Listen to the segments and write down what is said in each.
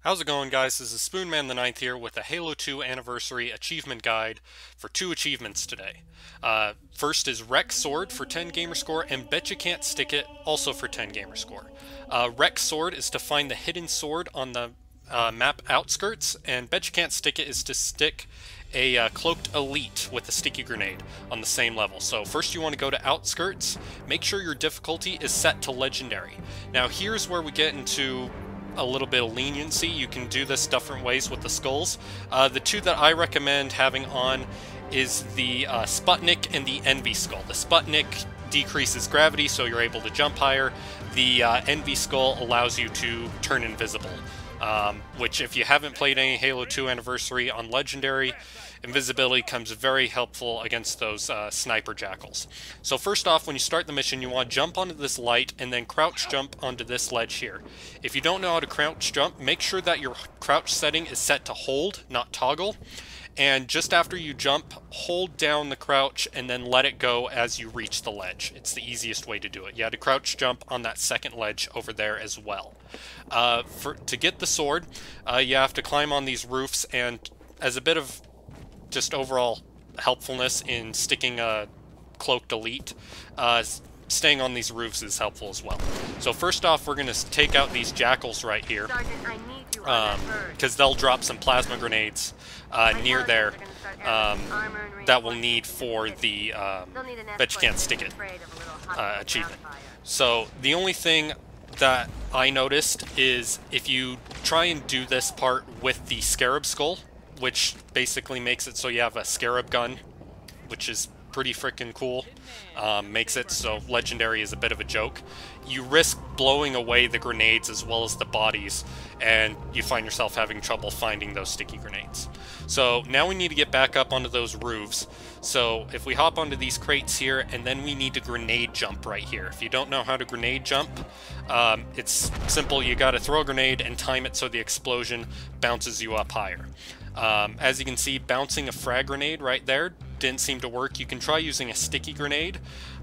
How's it going, guys? This is Spoonman the Ninth here with a Halo 2 Anniversary Achievement Guide for 2 achievements today. First is Wreck Sword for 10 gamer score, and Betcha Can't Stick It also for 10 gamer score. Wreck Sword is to find the hidden sword on the map outskirts, and Betcha Can't Stick It is to stick a cloaked elite with a sticky grenade on the same level. So first you want to go to outskirts, make sure your difficulty is set to legendary. Now here's where we get into a little bit of leniency. You can do this different ways with the skulls. The two that I recommend having on is the Sputnik and the Envy Skull. The Sputnik decreases gravity, so you're able to jump higher. The Envy Skull allows you to turn invisible, which if you haven't played any Halo 2 Anniversary on Legendary, invisibility comes very helpful against those sniper jackals. So first off, when you start the mission, you want to jump onto this light and then crouch jump onto this ledge here. If you don't know how to crouch jump, make sure that your crouch setting is set to hold, not toggle. And just after you jump, hold down the crouch and then let it go as you reach the ledge. It's the easiest way to do it. You had to crouch jump on that second ledge over there as well. To get the sword, you have to climb on these roofs, and as a bit of just overall helpfulness in sticking a cloaked elite, staying on these roofs is helpful as well. So first off, we're going to take out these jackals right here, because they'll drop some plasma grenades near there that we'll need for the Bet You Can't Stick It achievement. So the only thing that I noticed is if you try and do this part with the Scarab Skull, which basically makes it so you have a Scarab gun, which is pretty freaking cool, makes it so Legendary is a bit of a joke. You risk blowing away the grenades as well as the bodies, and you find yourself having trouble finding those sticky grenades. So now we need to get back up onto those roofs. So if we hop onto these crates here, and then we need to grenade jump right here. If you don't know how to grenade jump, it's simple. You got to throw a grenade and time it so the explosion bounces you up higher. As you can see, bouncing a frag grenade right there didn't seem to work. You can try using a sticky grenade,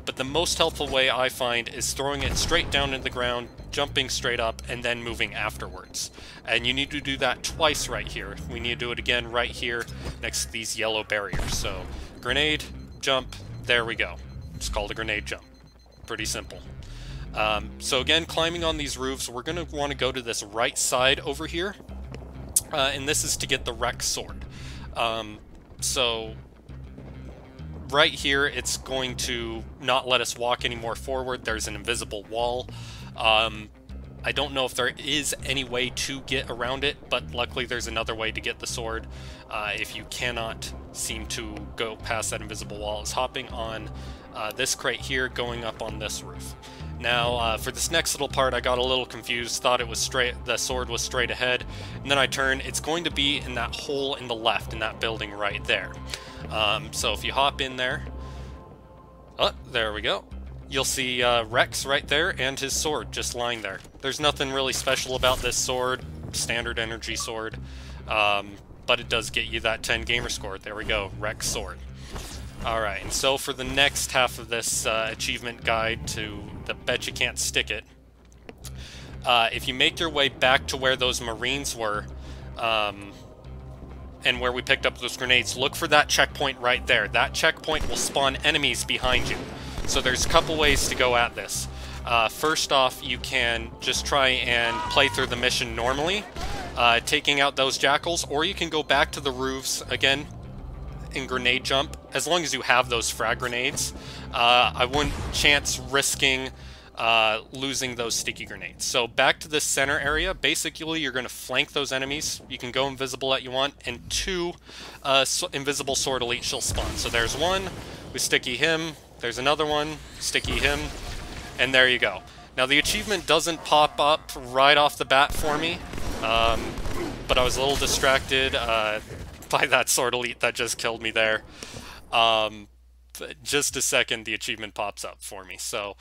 but the most helpful way I find is throwing it straight down into the ground, jumping straight up, and then moving afterwards. And you need to do that twice right here. We need to do it again right here next to these yellow barriers. So grenade, jump, there we go. It's called a grenade jump. Pretty simple. So again, climbing on these roofs, we're going to want to go to this right side over here. And this is to get the Wreck Sword. So right here, it's going to not let us walk any more forward. There's an invisible wall. I don't know if there is any way to get around it, but luckily there's another way to get the sword. If you cannot seem to go past that invisible wall, is hopping on this crate here, going up on this roof. Now, for this next little part, I got a little confused, thought it was the sword was straight ahead, and then I turned. It's going to be in that hole in the left, in that building right there. So if you hop in there, oh, there we go. You'll see Rex right there and his sword just lying there. There's nothing really special about this sword, standard energy sword, but it does get you that 10 gamer score. There we go, Rex sword. Alright, and so for the next half of this achievement guide to the Bet You Can't Stick It, if you make your way back to where those Marines were, and where we picked up those grenades, look for that checkpoint right there. That checkpoint will spawn enemies behind you. So there's a couple ways to go at this. First off, you can just try and play through the mission normally, taking out those jackals, or you can go back to the roofs again in grenade jump, as long as you have those frag grenades. I wouldn't chance risking losing those sticky grenades. So back to this center area, basically you're going to flank those enemies. You can go invisible if you want, and 2 invisible sword elite shall spawn. So there's one, we sticky him, there's another one, sticky him, and there you go. Now the achievement doesn't pop up right off the bat for me, but I was a little distracted by that sword elite that just killed me there. Just a second, the achievement pops up for me. So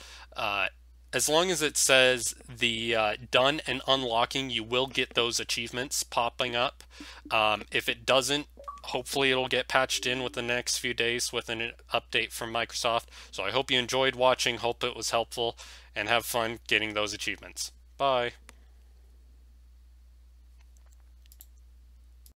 as long as it says the done and unlocking, you will get those achievements popping up. If it doesn't, hopefully it'll get patched in within the next few days with an update from Microsoft. So I hope you enjoyed watching, hope it was helpful, and have fun getting those achievements. Bye.